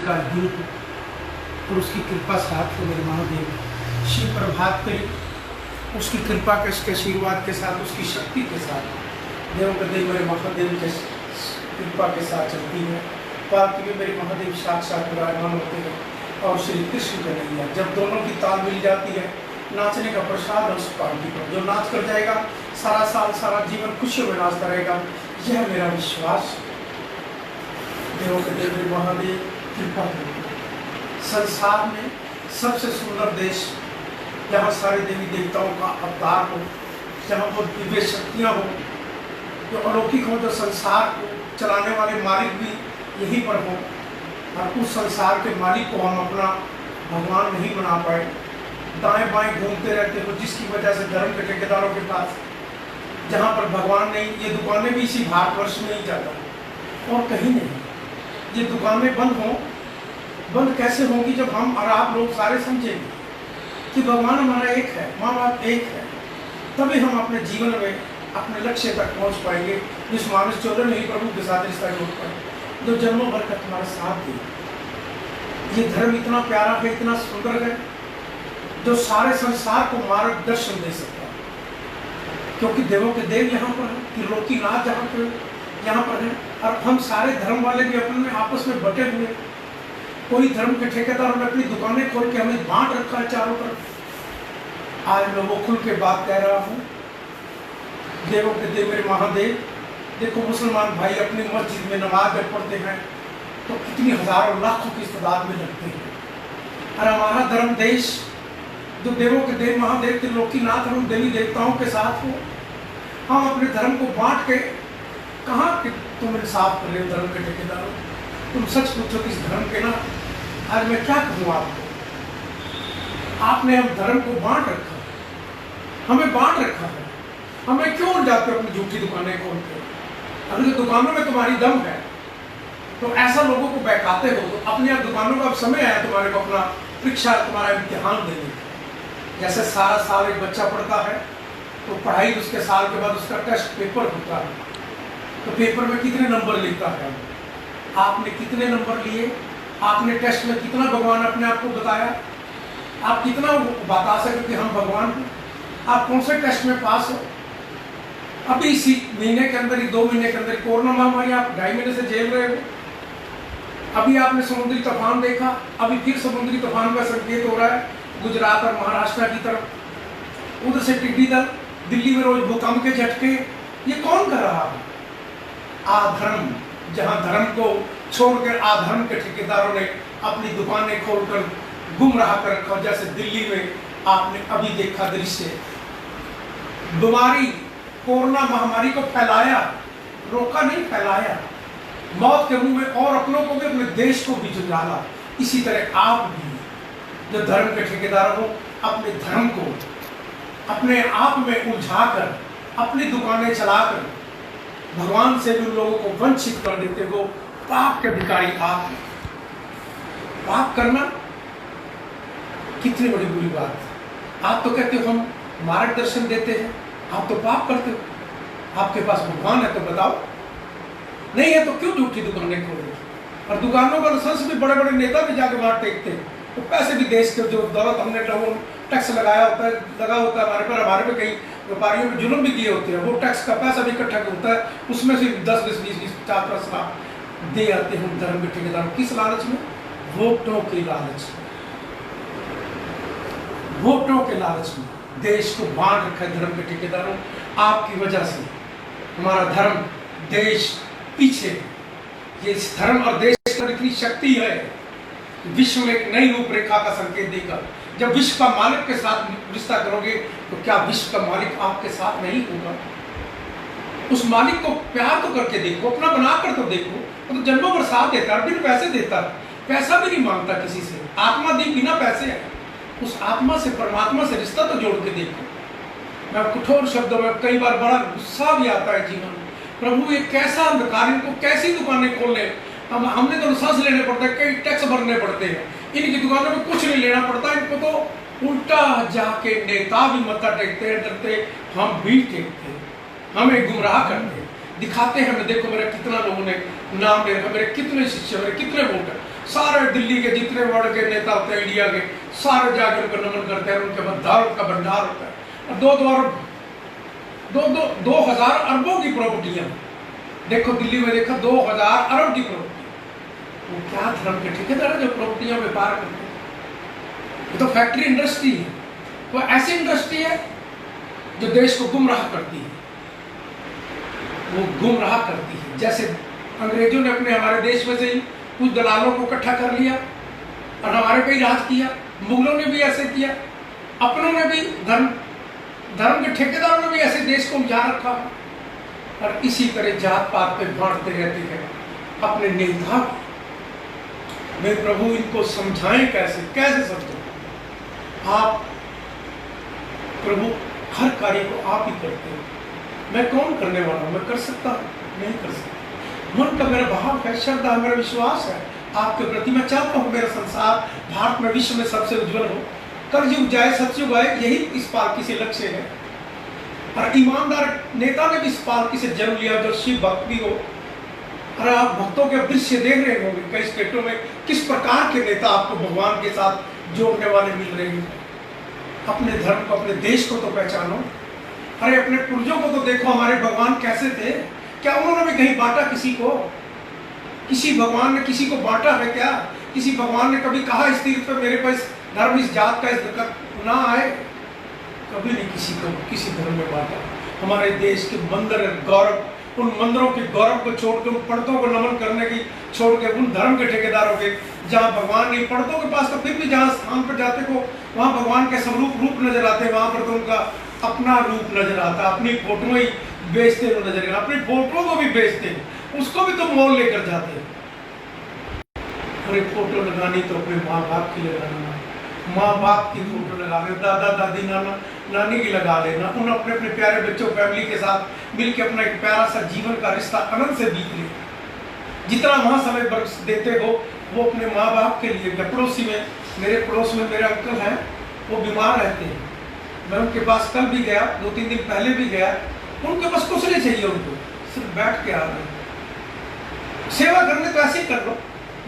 का दिन और उसकी कृपा साथ हो मेरे महादेव। शिव प्रभात करी उसकी कृपा के, उसके आशीर्वाद के साथ, उसकी शक्ति के साथ, देवों के देव मेरे महादेव के कृपा के साथ चलती है। पार्टी में मेरे महादेव साक्षात विराजमान होते हैं और श्री कृष्ण कन्हैया, जब दोनों की ताल मिल जाती है, नाचने का प्रसाद है उस पार्टी पर। जो नाच कर जाएगा सारा साल सारा जीवन खुशियों में नाचता रहेगा, यह मेरा विश्वास। देवों के देव मेरे महादेव कृपा करें। संसार में सबसे सुंदर देश, जहाँ सारे देवी देवताओं का अवतार हो, जहाँ बहुत दिव्य शक्तियाँ हो, जो अलौकिक हो, जो संसार को चलाने वाले मालिक भी यहीं पर हो, और उस संसार के मालिक को हम अपना भगवान नहीं बना पाए, दाएं बाएं घूमते रहते हो, जिसकी वजह से धर्म के ठेकेदारों के पास, जहाँ पर भगवान नहीं, ये दुकानें भी इसी भारतवर्ष में ही ज़्यादा और कहीं नहीं। ये दुकानें बंद हों, बंद कैसे होंगी जब हम और आप लोग सारे समझेंगे कि भगवान हमारा एक है, माँ बाप एक है, तभी हम अपने जीवन में अपने लक्ष्य तक पहुँच पाएंगे। जिस मानस चौधरी ने ही प्रभु के साथ रिश्ता जोड़ पाए, जो जन्मों भर का तुम्हारा साथ दे। ये धर्म इतना प्यारा है, इतना सुंदर है, जो सारे संसार को मार्गदर्शन दे सकता है, क्योंकि देवों के देव यहाँ पर है, त्रिलोकीनाथ जहाँ पर यहाँ पर है, और हम सारे धर्म वाले भी अपने आपस में बटे हुए। कोई धर्म के ठेकेदार ने अपनी दुकानें खोल के हमें बांट रखा है चारों तरफ। आज मैं वो खुल के बात कह रहा हूँ। देवों के देव मेरे महादेव, देखो मुसलमान भाई अपनी मस्जिद में नमाज जब पढ़ते हैं तो कितनी हजारों लाखों की तादाद में लगते हैं, और हमारा धर्म देश जो देवों के देव महादेव त्रिलोकीनाथ और देवी देवताओं के साथ हो, हम अपने धर्म को बांट के कहाँ कि तुम इंसाफ कर रहे हो धर्म के ठेकेदारों। तुम सच पूछो कि इस धर्म के ना, आज मैं क्या कहूँ आपको, आपने हम धर्म को बांट रखा, हमें बांट रखा है। हमें क्यों जाते हो अपनी झूठी दुकानें खोल के? अगर दुकानों में तुम्हारी दम है तो ऐसा लोगों को बहकाते हो, तो अपनी आप दुकानों का अब समय आया तुम्हारे को अपना परीक्षा, तुम्हारा इम्तिहान देने का। जैसे सारा साल एक बच्चा पढ़ता है तो पढ़ाई उसके साल के बाद उसका टेस्ट पेपर होता है, तो पेपर में कितने नंबर लेता है, आपने कितने नंबर लिए, आपने टेस्ट में कितना भगवान अपने आप को बताया, आप कितना बता सके कि हम भगवान हैं, आप कौन से टेस्ट में पास हो। अभी इसी महीने के अंदर ही 2 महीने के अंदर कोरोना महामारी, आप 2.5 महीने से झेल रहे हो। अभी आपने समुद्री तूफान देखा, अभी फिर समुद्री तूफान का संकेत हो रहा है गुजरात और महाराष्ट्र की तरफ। उधर से टिड्डी दल, दिल्ली में रोज भूकंप के झटके, ये कौन कर रहा है? आधर्म, जहां धर्म को छोड़कर आधर्म के ठेकेदारों ने अपनी दुकानें खोलकर गुमराह कर रखा। जैसे दिल्ली में आपने अभी देखा दृश्य, बीमारी कोरोना महामारी को फैलाया, रोका नहीं, फैलाया, मौत के मुंह में और अपनों को भी, अपने देश को भी झुंझाला। इसी तरह आप भी जो धर्म के ठेकेदार हो, अपने धर्म को अपने आप में उलझाकर अपनी दुकानें चलाकर भगवान से भी लोगों को वंचित कर देते हो। पाप के अधिकारी आप हैं। पाप करना कितनी बड़ी बुरी बात है। आप तो कहते हो हम मार्गदर्शन देते हैं, आप तो पाप करते हो। आपके पास भगवान है तो बताओ, नहीं है तो क्यों झूठी दुकानें खोल रहे? और दुकानों का लाइसेंस भी बड़े बड़े नेता भी जाके बाहर टेकते हैं, तो पैसे भी देश के जो दौलत हमने लोगों टैक्स लगाया होता है, लगा होता है हमारे पे कई व्यापारियों में जुल्म भी किए होते हैं, वो टैक्स का पैसा भी इकट्ठा होता है, उसमें से 10, 20, 20, 50 लाख दे आते हैं धर्म के ठेकेदार। किस लालच में? वोटों के लालच में, वोटों के लालच में देश को बांट रखा है धर्म के ठेकेदारों। आपकी वजह से हमारा धर्म, देश पीछे। ये धर्म और देश पर इतनी शक्ति है, विश्व में एक नई रूपरेखा का संकेत देगा। जब विश्व का मालिक के साथ रिश्ता करोगे तो क्या विश्व का मालिक आपके साथ नहीं होगा? उस मालिक को प्यार तो करके देखो, अपना बनाकर तो देखो। वो तो जन्मों पर साथ देता है, बिन पैसे देता है, पैसा भी नहीं मांगता किसी से, आत्मा दी बिना पैसे है। उस आत्मा से, परमात्मा से रिश्ता तो जोड़ के देखो। मैं कठोर शब्दों में कई बार बड़ा गुस्सा भी आता है जीवन में, प्रभु ये कैसा अंधकार, इनको कैसी दुकानें खोलने, हमने तो सांस लेने पड़ता है, कई टैक्स भरने पड़ते हैं, इनकी दुकानों में कुछ नहीं लेना पड़ता। इनको तो उल्टा जाके नेता भी मत्था टेकते हैं, डरते, हम भी टेकते हैं, हमें गुमराह करते हैं, दिखाते हैं हमें, देखो मेरा कितना लोगों ने नाम ले रखा, मेरे कितने शिष्य, मेरे कितने वोटर। सारे दिल्ली के जितने बड़े के नेता होते हैं इंडिया के, सारे जाकर उनको नमन करते हैं, उनके भंडार का भंडार होता है। और 2000 अरबों की प्रॉपर्टियां, देखो दिल्ली में देखो 2000 अरब की प्रॉपर्टी। वो क्या धर्म के ठेकेदार है जो प्रॉपर्टियां व्यापार करते हैं? ये तो फैक्ट्री इंडस्ट्री है। वो ऐसी इंडस्ट्री है जो देश को गुमराह करती है, वो गुमराह करती है। जैसे अंग्रेजों ने अपने हमारे देश में से ही कुछ दलालों को इकट्ठा कर लिया और हमारे पे ही राज किया, मुगलों ने भी ऐसे किया, अपनों ने भी धर्म के ठेकेदारों ने भी ऐसे देश को उजाड़ रखा, और इसी तरह जात पात पे बांटते रहते हैं अपने नेता। मैं प्रभु इनको समझाएं कैसे समझें? आप प्रभु हर कार्य को आप ही करते हैं, मैं कौन करने वाला हूं? मैं कर सकता हूं? नहीं कर सकता। मन का मेरा भाव है, श्रद्धा, मेरा विश्वास है आपके प्रति। मैं चाहता हूं मेरा संसार भारत में विश्व में सबसे उज्जवल हो, कलयुग जाए सतयुग आए, यही इस पालकी से लक्ष्य है। और ईमानदार नेता ने भी इस पालकी से जन्म लिया जो शिव भक्त भी हो। और आप भक्तों के दृश्य देख रहे होंगे कई स्टेटों में किस प्रकार के नेता आपको भगवान के साथ जोड़ने वाले मिल रहे हैं। अपने धर्म को, अपने देश को तो पहचानो। अरे अपने पूर्वजों को तो देखो, हमारे भगवान कैसे थे? क्या उन्होंने भी कहीं बांटा किसी को? किसी भगवान ने किसी को बांटा है क्या? किसी भगवान ने कभी कहा इस तीर्थ पे मेरे पास धर्म, इस जात का, इस ना आए? कभी नहीं किसी को किसी धर्म में बांटा। हमारे देश के मंदिर गौरव, उन मंदिरों के गौरव को छोड़ के, उन पंडितों को नमन करने की छोड़ के, उन धर्म के ठेकेदारों के जहाँ भगवान नहीं, पंडितों के पास तो फिर भी जहाँ स्थान पर जाते को वहाँ भगवान के स्वरूप रूप नजर आते, वहाँ पर तो उनका अपना रूप नजर आता। अपनी फोटो ही बेचते हुए नजर आता, अपनी फोटो को भी बेचते हैं, उसको भी तो मोल लेकर जाते हैं। अरे फोटो लगानी तो अपने माँ बाप की लगाना, माँ बाप की फोटो लगा ले, दादा दादी नाना नानी की लगा लेना, उन अपने अपने प्यारे बच्चों फैमिली के साथ मिलकर अपना एक प्यारा सा जीवन का रिश्ता आनंद से बीत ले। जितना वहाँ समय बरस देते हो वो अपने माँ बाप के लिए। पड़ोसी में, मेरे पड़ोस में मेरे अंकल हैं, वो बीमार रहते हैं। मैं उनके पास कल भी गया, 2-3 दिन पहले भी गया। उनके पास कुछ नहीं चाहिए, उनको सिर्फ बैठ के आ रहे। सेवा करने तो ऐसे ही कर लो।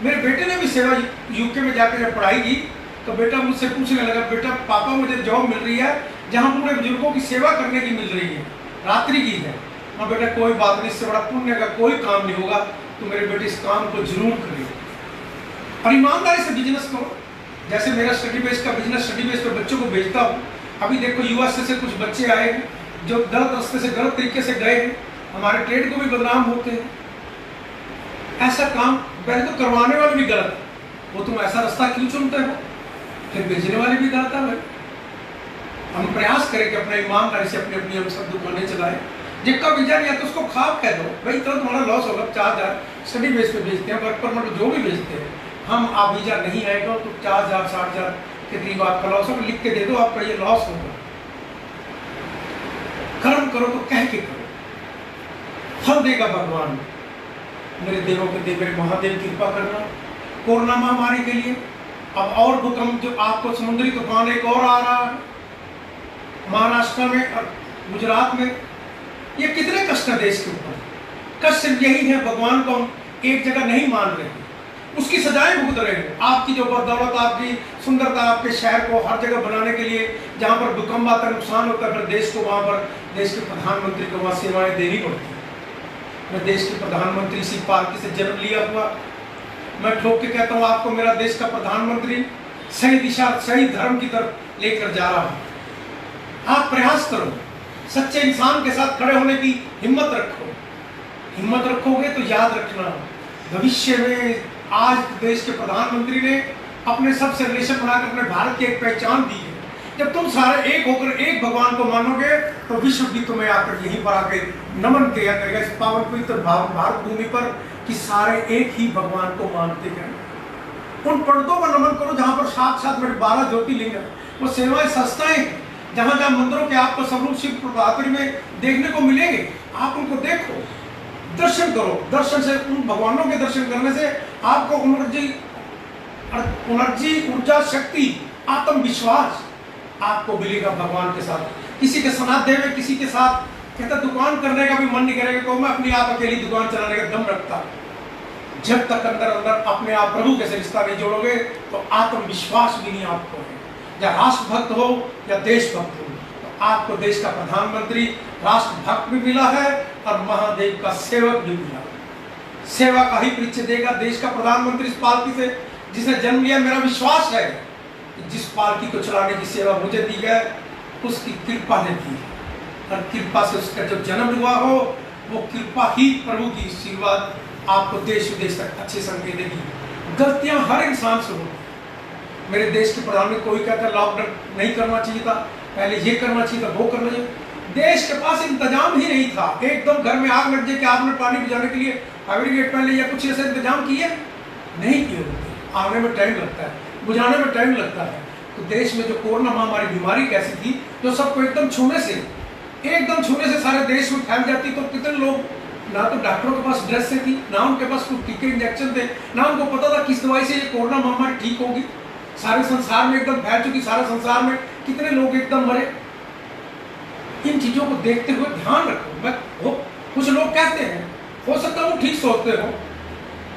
मेरे बेटे ने भी सेवा यूके में जाकर जब पढ़ाई की तो बेटा मुझसे पूछने लगा, बेटा पापा मुझे जॉब मिल रही है जहाँ बूढ़े बुजुर्गों की सेवा करने की मिल रही है, रात्रि की है। हाँ बेटा कोई बात नहीं, इससे बड़ा पुण्य का कोई काम नहीं होगा, तो मेरे बेटे इस काम को जरूर करिए और ईमानदारी से बिजनेस करो। जैसे मेरा स्टडी बेस का बिजनेस, स्टडी बेस पर बच्चों को भेजता हूँ। अभी देखो यूएसए से कुछ बच्चे आए हैं जो गलत रास्ते से, गलत तरीके से गए हैं, हमारे ट्रेड को भी बदनाम होते हैं। ऐसा काम पहले तो करवाने वाले भी गलत है, वो तुम ऐसा रास्ता क्यों चुनते हो? फिर भेजने वाले भी गलत है भाई। हम प्रयास करें कि अपने ईमानदारी से अपनी अपनी हम सब दुकानें चलाएं। जिसका विजन है तो उसको खाप कह दो भाई, तो तुम्हारा लॉस होगा। 4000 स्टडी बेस पे भेजते हैं, वर्क परमिट जो भी भेजते हैं, हम आप वीजा नहीं आएगा तो 4000 60,000 के करीब आपका लॉस होगा, लिख के दे दो आपका ये लॉस होगा। कर्म करो तो कह के करो, फल देगा भगवान। मेरे देवों के देव, मेरे महादेव कृपा करना। कोरोना महामारी के लिए अब और भूकंप, जो आपको समुद्री तूफान एक और आ रहा है महाराष्ट्र में और गुजरात में, ये कितने कष्ट है देश के ऊपर। कष्ट सिर्फ यही है, भगवान को हम एक जगह नहीं मान रहे, उसकी सजाएं भुगत रहे हैं। आपकी जो बदौलत, आपकी सुंदरता, आपके शहर को हर जगह बनाने के लिए जहाँ पर भूकंप आता है, नुकसान होता है, फिर देश को वहाँ पर, देश के प्रधानमंत्री को वहाँ सेवाएं देनी पड़ती है। मैं देश के प्रधानमंत्री इसी पालकी से जन्म लिया हुआ, मैं ठोक के कहता हूँ आपको, मेरा देश का प्रधानमंत्री सही दिशा, सही धर्म की तरफ लेकर जा रहा है। आप प्रयास करो, सच्चे इंसान के साथ खड़े होने की हिम्मत रखो। हिम्मत रखोगे तो याद रखना, भविष्य में आज देश के प्रधानमंत्री ने अपने सबसे रिलेशन बनाकर अपने भारत की एक पहचान दी है। जब तुम सारे एक होकर एक भगवान को मानोगे तो विश्व भी तुम्हें आकर यहीं पर आके नमन किया करेगा, इस पावन पवित्र भारत भूमि पर, कि सारे एक ही भगवान को मानते हैं। उन पंडितों को नमन करो जहाँ पर साक्षात मेरे 12 ज्योतिर्लिंग है, वो सेवाएं संस्थाएं जहाँ जहाँ मंदिरों के आपको स्वरूप शिव प्रभातरी में देखने को मिलेंगे, आप उनको देखो, दर्शन करो। दर्शन से, उन भगवानों के दर्शन करने से आपको एनर्जी, ऊर्जा, शक्ति, आत्मविश्वास आपको मिलेगा भगवान के साथ। किसी के सनाथ देवे, किसी के साथ कहता दुकान करने का भी मन नहीं करेगा, तो मैं अपनी आप अकेली दुकान चलाने का दम रखता। जब तक अंदर अंदर अपने आप प्रभु के से रिश्ता नहीं जोड़ोगे तो आत्मविश्वास भी नहीं आपको है। या राष्ट्रभक्त हो या देशभक्त हो, तो आपको देश का प्रधानमंत्री राष्ट्रभक्त भी मिला है और महादेव का सेवक भी मिला है। सेवा का ही परिचय देगा देश का प्रधानमंत्री इस पालकी से जिसे जन्म लिया। मेरा विश्वास है कि जिस पालकी को चलाने की सेवा मुझे दी है उसकी कृपा ने दी है, और कृपा से उसका जब जन्म हुआ हो वो कृपा ही प्रभु की आशीर्वाद आपको देश विदेश तक अच्छे संकेत देगी। गलतियां हर इंसान से होती। मेरे देश के प्रधानमंत्री कोई कहता है लॉकडाउन नहीं करना चाहिए था, पहले ये करना चाहिए था, वो करना चाहिए। देश के पास इंतजाम ही नहीं था। एकदम घर में आग लग जाए कि आग में पानी बुझाने के लिए फायर ब्रिगेड पहले या कुछ ऐसे इंतजाम किए नहीं किए होते। आने में टाइम लगता है, बुझाने में टाइम लगता है। तो देश में जो कोरोना महामारी बीमारी कैसी थी जो सबको एकदम छूने से सारे देश में फैल जाती, तो कितने लोग ना तो डॉक्टरों के पास ड्रेस थी, ना उनके पास कुछ टीके इंजेक्शन थे, ना उनको पता था किस दवाई से ये कोरोना महामारी ठीक होगी। सारे संसार में एकदम फैल चुकी, सारे संसार में कितने लोग एकदम मरे। इन चीजों को देखते हुए ध्यान रखो। कुछ लोग कहते हैं, हो सकता है वो ठीक सोचते हो,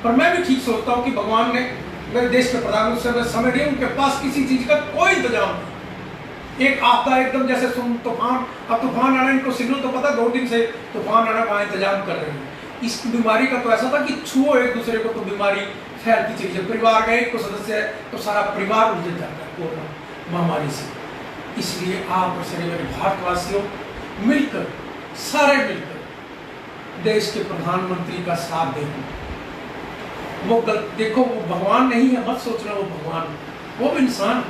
पर मैं भी ठीक सोचता हूँ कि भगवान ने मेरे देश के प्रधानमंत्री से समय दिया, उनके पास किसी चीज का कोई इंतजाम नहीं। एक आपदा एकदम जैसे तूफान, अब तूफान आना, इनको सिग्नल तो पता 2 दिन से तूफान आना का इंतजाम कर रहे हैं। इस बीमारी का तो ऐसा था कि छुओ एक दूसरे को तो बीमारी फैलती चली जाए। परिवार का एक को सदस्य है तो सारा परिवार उलझ जाता है कोरोना महामारी से। इसलिए आप और सारे मेरे भारतवासियों मिलकर, सारे मिलकर देश के प्रधानमंत्री का साथ देखो। वो देखो वो भगवान नहीं है, मत सोचना वो भगवान, वो भी इंसान।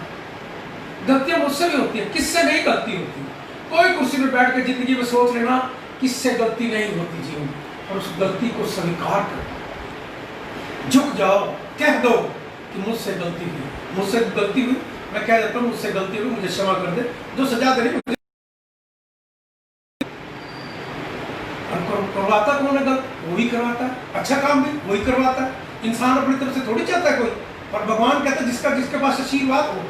गलतियां मुझसे भी होती है, किससे नहीं गलती होती। कोई कुर्सी में बैठ के जिंदगी में सोच लेना किससे गलती नहीं होती जीवन, और उस गलती को स्वीकार कर झुक जाओ, कह दो कि मुझसे गलती हुई, मुझसे गलती हुई। मैं कह देता हूँ मुझसे गलती हुई, मुझे क्षमा कर दे, जो सजा दे रही करवाता कौन है गलत, वही करवाता है। अच्छा काम भी वही करवाता है। इंसान अपनी तरफ से थोड़ी चाहता है कोई, और भगवान कहता है जिसके पास आशीर्वाद हो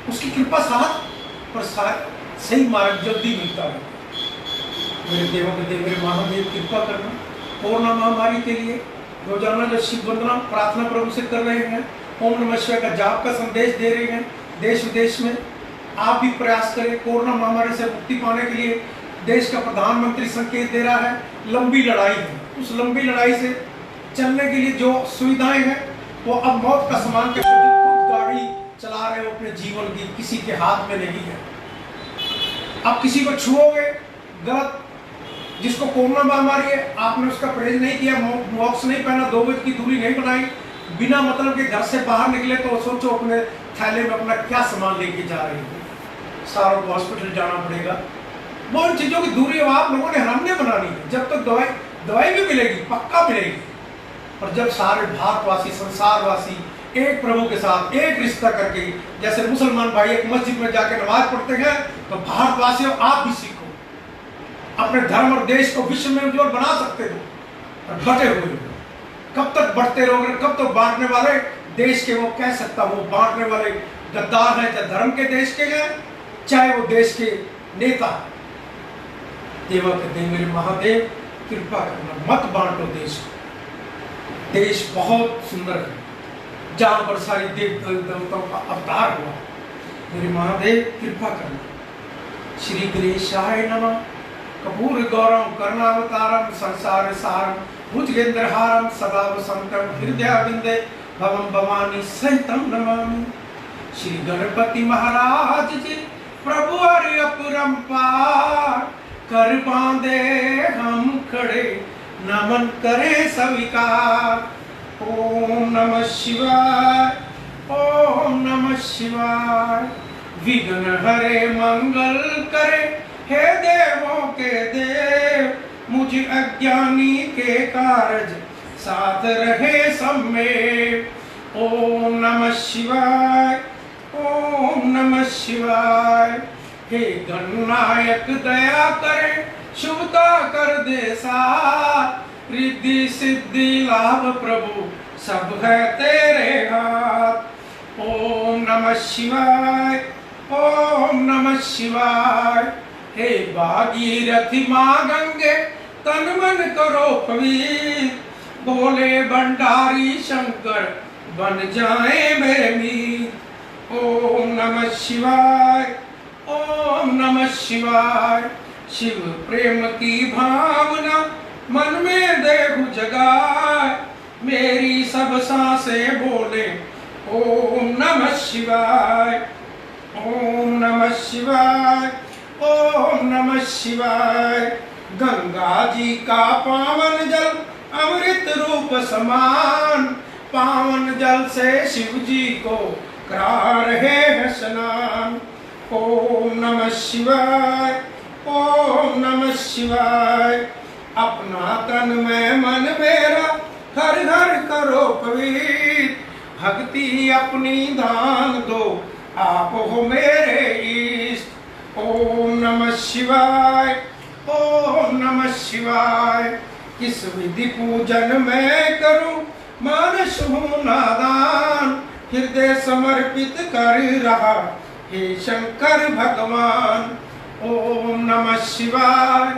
उसकी कृपा साथ और सही मार्ग जल्दी मिलता है। मेरे देवों के देव मेरे महादेव कृपा करना। कोरोना महामारी के लिए रोजाना जो शिव वंदना प्रार्थना प्रभु से कर रहे हैं, ओम नमः शिवाय का जाप का संदेश दे रहे हैं देश विदेश में, आप भी प्रयास करें। कोरोना महामारी से मुक्ति पाने के लिए देश का प्रधानमंत्री संकेत दे रहा है। लंबी लड़ाई है, उस लंबी लड़ाई से चलने के लिए जो सुविधाएं हैं वो अब मौत का समान के खुद गाड़ी चला रहे हो अपने जीवन की, किसी के हाथ में नहीं है। अब किसी को छुओगे गलत, जिसको कोरोना महामारी है आपने उसका परहेज नहीं किया, मास्क नहीं पहना, 2 गज की दूरी नहीं बनाई, बिना मतलब के घर से बाहर निकले, तो सोचो अपने थैले में अपना क्या सामान लेके जा रहे हो। सारों को हॉस्पिटल जाना पड़ेगा। वो उन चीजों की दूरी आप लोगों ने हमने बनानी है। जब तक दवाई भी मिलेगी, पक्का मिलेगी, और जब सारे भारतवासी संसारवासी एक प्रभु के साथ एक रिश्ता करके, जैसे मुसलमान भाई एक मस्जिद में जाकर नमाज पढ़ते हैं, तो भारतवासियों आप भी सीखो, अपने धर्म और देश को विश्व में उज्जवल बना सकते हो। और बटे हुए कब तक बढ़ते रहोगे, कब तक बांटने वाले देश के, वो कह सकता वो बांटने वाले गद्दार हैं, चाहे धर्म के देश के हैं, चाहे वो देश के नेता। देवा कहते हैं मेरे महादेव कृपा करना, मत बांटो देश को। देश बहुत सुंदर है जहां पर सारी देवताओं का अवतार हुआ। मेरे महादेव कृपा करना। श्री गणेशाय नमः। कपूर गौरम कर्णावतारम संसार सारम भुजगेंद्रहारम सदा वसंतम हृदयाविंदे भवम भवानी सहितम नमामि। श्री गणपति महाराज जी प्रभु हरि अपरंपार, कर बांधे हम खड़े नमन करे स्वीकार। ओम नमः शिवाय, ओम नमः शिवाय। विघ्न हरे मंगल करे, हे देवों के देव, मुझ अज्ञानी के कारज साथ रहे सब में। ओम नमः शिवाय, ओम नमः शिवाय। हे गणनायक दया करे, शुभता कर दे साथ, रिद्धि सिद्धि लाभ प्रभु सब है तेरे हाथ। ओम नमः शिवाय, ओम नमः शिवाय। हे भागीरथी माँ गंगे, तन मन करो पवित्र, भोले भंडारी शंकर बन जाए मेरे मीत। ओम नमः शिवाय, ओम नमः शिवाय। शिव प्रेम की भावना मन में देहु जगाए, मेरी सब सांसें बोले ओम नमः शिवाय, ओम नमः शिवाय, ओम नमः शिवाय। गंगा जी का पावन जल अमृत रूप समान, पावन जल से शिव जी को करा रहे हैं स्नान। ओम नमः शिवाय, ओम नमः शिवाय। अपना तन में मन मेरा हर घर करो पवित्र, भक्ति अपनी दान दो आप हो मेरे इष्ट। ओम नमः शिवाय, ओम नमः शिवाय। किस विधि पूजन मैं करूं मानस हूं नादान, हृदय समर्पित कर रहा हे शंकर भगवान। ओम नमः शिवाय,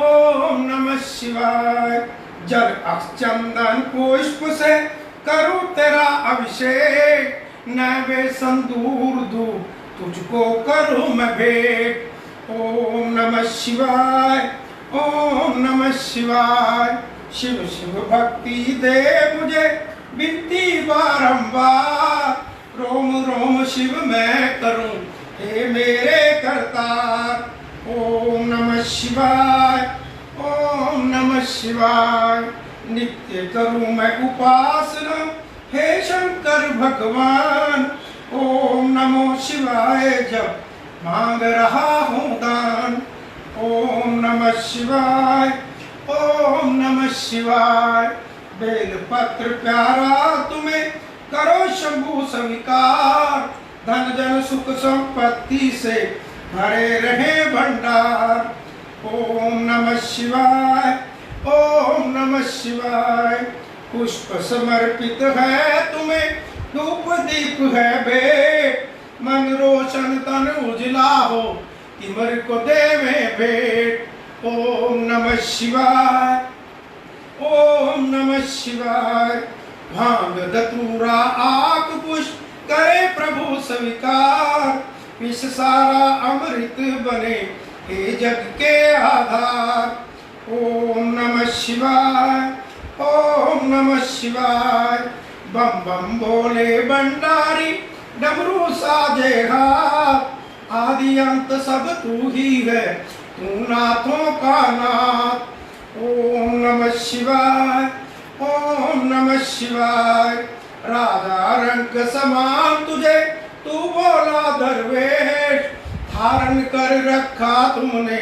ओम नमः शिवाय। जल अक्षचंदन पुष्प से करूं तेरा अभिषेक, नैवे संदूर दूं तुझको करूं मैं भेंट। ओम नमः शिवाय, ओम नमः शिवाय। शिव शिव भक्ति दे मुझे विनती बारंबार, रोम रोम शिव मैं करूं हे मेरे करतार। ओम नमः शिवाय, ओम नमः शिवाय। नित्य करूं मैं उपासना हे शंकर भगवान। ओम नमो शिवाय जब मांग रहा हूं दान। ओम नमः शिवाय, ओम नमः शिवाय। बेल पत्र प्यारा तुम्हें करो शंभु स्वीकार, धन जन सुख संपत्ति से भरे रहे भंडार। ओम नमः शिवाय, ओम नमः शिवाय। पुष्प समर्पित है तुम्हें धूप दीप है भेंट, मन रोशन तन उजला हो तिमर को देवे भेंट। ओम नमः शिवाय, ओम नमः शिवाय। भांग धतूरा आक पुष्प करे प्रभु स्वीकार, विष सारा अमृत बने हे जग के आधार। ओम नमः शिवाय, ओम नमः शिवाय। बम बम बोले भंडारी डमरू साजे हाथ, आदि अंत सब तू ही है तू नाथों का नाथ। ओम नमः शिवाय, ओम नमः शिवाय। राजा रंग समान तुझे तू बोला दरवेश, धारण कर रखा तुमने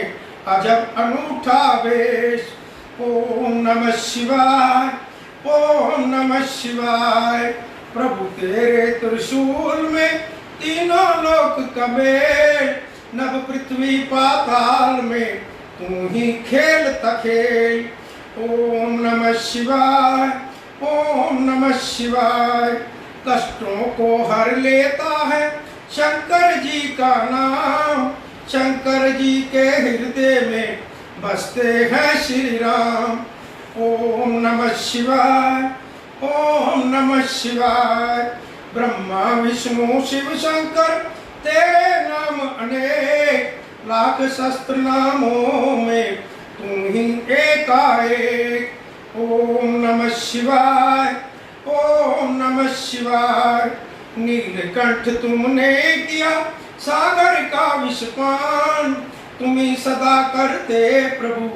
अजब अनूठा वेश। ओम नमः शिवाय, ओम नमः शिवाय। प्रभु तेरे त्रिशूल में तीनों लोक कबेर, नभ पृथ्वी पाताल में तू ही खेल तखेल। ओम नमः शिवाय, ओम नमः शिवाय। कष्टों को हर लेता है शंकर जी का नाम, शंकर जी के हृदय में बसते हैं श्री राम। ओम नमः शिवाय, ओम नमः शिवाय। ब्रह्मा विष्णु शिव शंकर तेरे नाम अनेक, लाख शस्त्र नामों में तू ही एकाएक। ओम नमः शिवाय, ओम नमः शिवाय। नीलकंठ तुमने किया सागर का विषपान, तुम्ही सदा करते प्रभु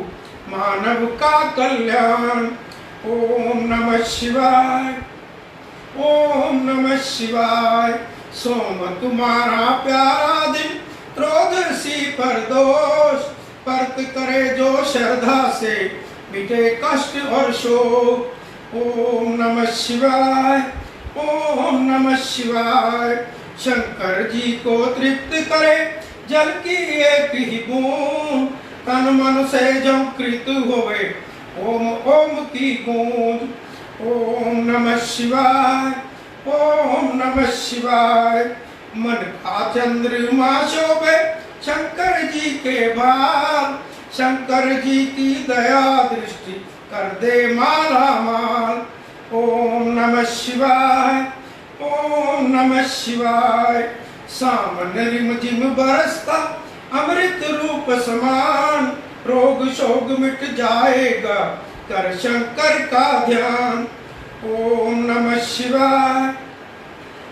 मानव का कल्याण। ओम नमः शिवाय, ओम नमः शिवाय। सोम तुम्हारा प्यारा दिन, त्रयोदशी पर दोष, परत करे जो श्रद्धा से मिटे कष्ट और शोक। ओम नमः शिवाय, ओम नमः शिवाय। शंकर जी को तृप्त करे जल की एक ही बूंद, तन मन से जब कृत होवे ओम ओम की गूंज। ओम नमः शिवाय, ओम नमः शिवाय। मन का चंद्रमा शोभे शंकर जी के बाल, शंकर जी की दया दृष्टि कर दे माला माल। ओम नमः शिवाय, ओम नमः शिवाय। सावन रिम झिम बरसता अमृत रूप समान, रोग शोक मिट जाएगा कर शंकर का ध्यान। ओम नमः शिवाय,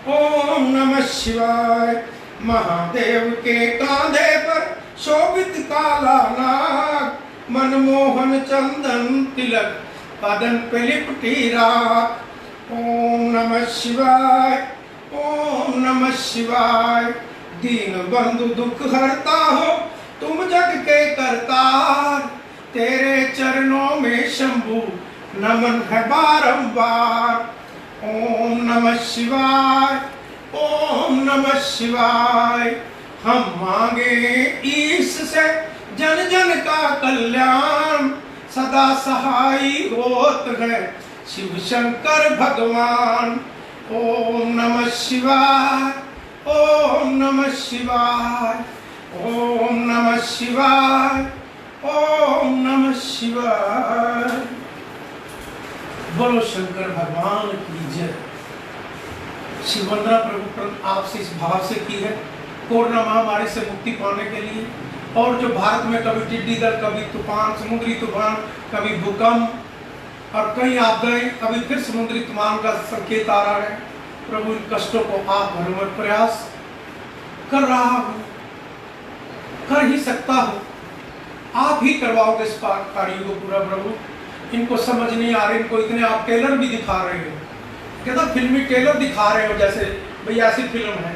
ओम नमः शिवाय। महादेव के कांधे पर शोभित काला नाग, मनमोहन चंदन तिलक बदन पे लिपटी राख। ओम नमः शिवाय, ओम नमः शिवाय। दीन बंधु दुख हरता हो तुम जग के करतार, तेरे चरणों में शंभु नमन है बारंबार। ओम नमः शिवाय, ओम नमः शिवाय। हम मांगे ईश से जन जन का कल्याण, सदा सहाई होत है शिव शंकर भगवान। ओम नमः शिवाय, ओम नमः शिवाय, ओम नमः शिवाय, ओम नमः शिवाय। बोलो शंकर भगवान की जय। शिव वंदना प्रभु आपसे इस भाव से की है, कोरोना महामारी से मुक्ति पाने के लिए। और जो भारत में कभी टिड्डी दल, कभी तूफान, समुद्री तूफान, कभी भूकंप और कई आपदाएं, अभी फिर समुद्री तूफान का संकेत आ रहा है। प्रभु इन कष्टों को आप भरमर प्रयास कर रहा हूं, कर ही सकता हूं, आप ही करवाओगे इस कार्य को पूरा। प्रभु इनको समझ नहीं आ रही, इनको इतने आप टेलर भी दिखा रहे हो, कहता फिल्मी टेलर दिखा रहे हो जैसे भाई ऐसी फिल्म है।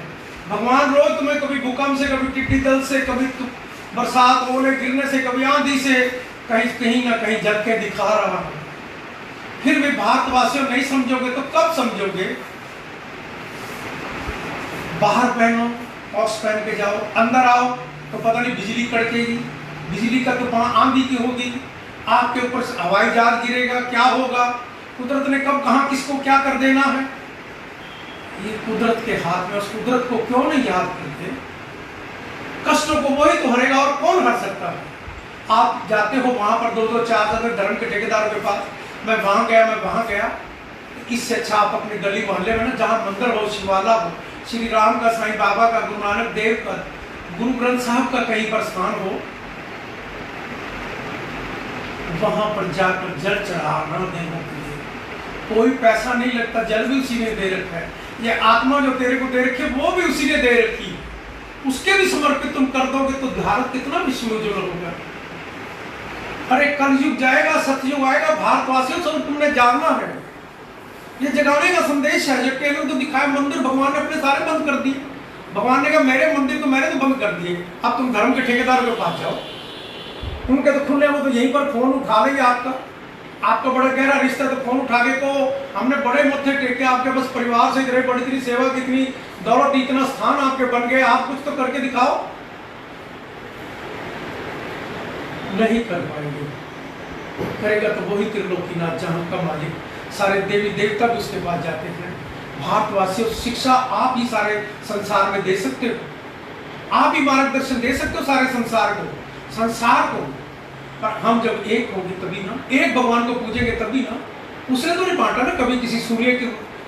भगवान रोज तुम्हें कभी भूकंप से, कभी टिड्डी दल से, कभी बरसात ओले गिरने से, कभी आंधी से कहीं ना कहीं झटके दिखा रहा है। फिर भी भारतवासियों नहीं समझोगे तो कब समझोगे? बाहर पहनो, मास्क पहन के जाओ, अंदर आओ तो पता नहीं बिजली कड़केगी, बिजली का तो आंधी की होगी, आपके ऊपर से हवाई जहाज गिरेगा, क्या होगा? कुदरत ने कब कहां किसको क्या कर देना है, ये कुदरत के हाथ में। उस कुदरत को क्यों नहीं याद करते? कष्टों को वही तो हरेगा और कौन हर सकता है? आप जाते हो वहां पर 2-2 4 धर्म के ठेकेदार के पास, मैं वहां गया, मैं वहां गया। इससे अच्छा आप अपनी गली मोहल्ले में ना, जहां मंदिर हो, शिवाला हो, श्री राम का, साईं बाबा का, गुरु नानक देव का, गुरु ग्रंथ साहब का कहीं पर स्थान हो, वहां पर जाकर जल चढ़ाना देने के लिए कोई पैसा नहीं लगता, जल भी उसी ने दे रखा है। ये आत्मा जो तेरे को दे रखी है वो भी उसी ने दे रखी है, उसके भी समर्पित तुम कर दोगे तो भारत कितना विश्व में उज्जवल होगा। अरे कलयुग जाएगा, सतयुग आएगा, भारतवासियों से तुमने जानना है। ये जगाने का संदेश है। जो टेलर तो दिखाए मंदिर भगवान ने अपने सारे बंद कर दिए। भगवान ने कहा मेरे मंदिर तो मैंने तो बंद कर दिए, अब तुम धर्म के ठेकेदार के पास जाओ, उनके तो खुले वो तो यहीं पर फोन उठा लेंगे आपका बड़ा गहरा रिश्ता, तो फोन उठा के को हमने बड़े मत्थे टेके आपके बस परिवार से इतने बड़ी इतनी सेवा की, इतनी दौलत, इतना स्थान आपके बन गए, आप कुछ तो करके दिखाओ। नहीं कर पाएंगे, करेगा तो वही त्रिलोकीनाथ जहां का मालिक, सारे देवी देवता भी उसके पास जाते हैं। भारतवासियों शिक्षा आप ही सारे संसार में दे सकते हो, आप ही मार्गदर्शन दे सकते हो सारे संसार को। पर हम जब एक होंगे तभी ना, एक भगवान को पूजेंगे तभी ना। उसने तो नहीं बांटा ना, कभी किसी सूर्य की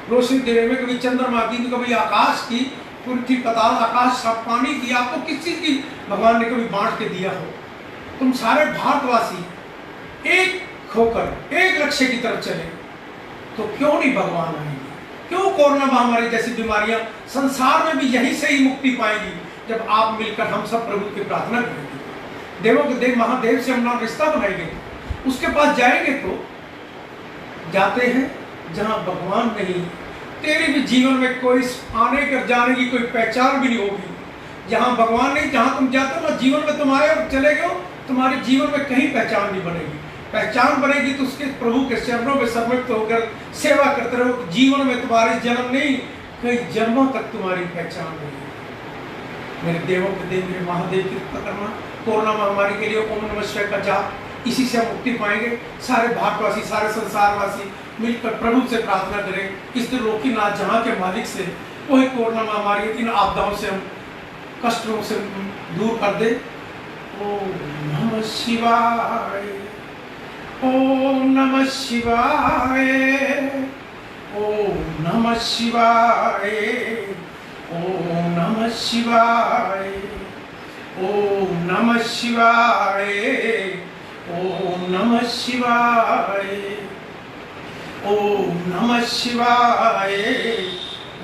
रोशनी देने में, कभी चंद्रमा की, कभी आकाश की, पृथ्वी पताल आकाश पानी की, आपको किस चीज की भगवान ने कभी बांट के दिया हो? तुम सारे भारतवासी एक होकर एक लक्ष्य की तरफ चले तो क्यों नहीं भगवान आएंगे? क्यों कोरोना महामारी जैसी बीमारियां संसार में भी यहीं से ही मुक्ति पाएंगी जब आप मिलकर हम सब प्रभु की प्रार्थना करेंगे, देवों के देव महादेव से हम रिश्ता बनाएंगे, उसके पास जाएंगे तो जाते हैं जहां भगवान नहीं, तेरे भी जीवन में कोई आने कर जाने की कोई पहचान भी नहीं होगी। जहां भगवान नहीं, जहां तुम जाते हो जीवन में तुम आए और चले गए, तुम्हारे जीवन में कहीं पहचान नहीं बनेगी। पहचान बनेगी तो उसके प्रभु के चरणों में समर्पित होकर सेवा करते रहो। जीवन में तुम्हारे जन्म नहीं, कई जन्मों तक तुम्हारी पहचान नहीं। मेरे देवों के देव, मेरे महादेव की कृपा करना। कोरोना महामारी के लिए ओम नमः शिवाय का जाप, इसी से मुक्ति पाएंगे। सारे भारतवासी, सारे संसारवासी मिलकर प्रभु से प्रार्थना करें, इस त्रिलोकीनाथ जहाँ के मालिक से वही कोरोना महामारी, इन आपदाओं से हम कष्टों से दूर कर दे। ओम नमः शिवाय, ओम नमः शिवाय, ओम नमः शिवाय, ओम नमः शिवाय, ओम नमः शिवाय, ओम नमः शिवाय, ओम नमः शिवाय,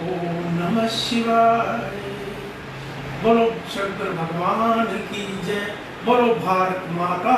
ओम नमः शिवाय। बोलो शंकर भगवान की जय, बोलो भारत माता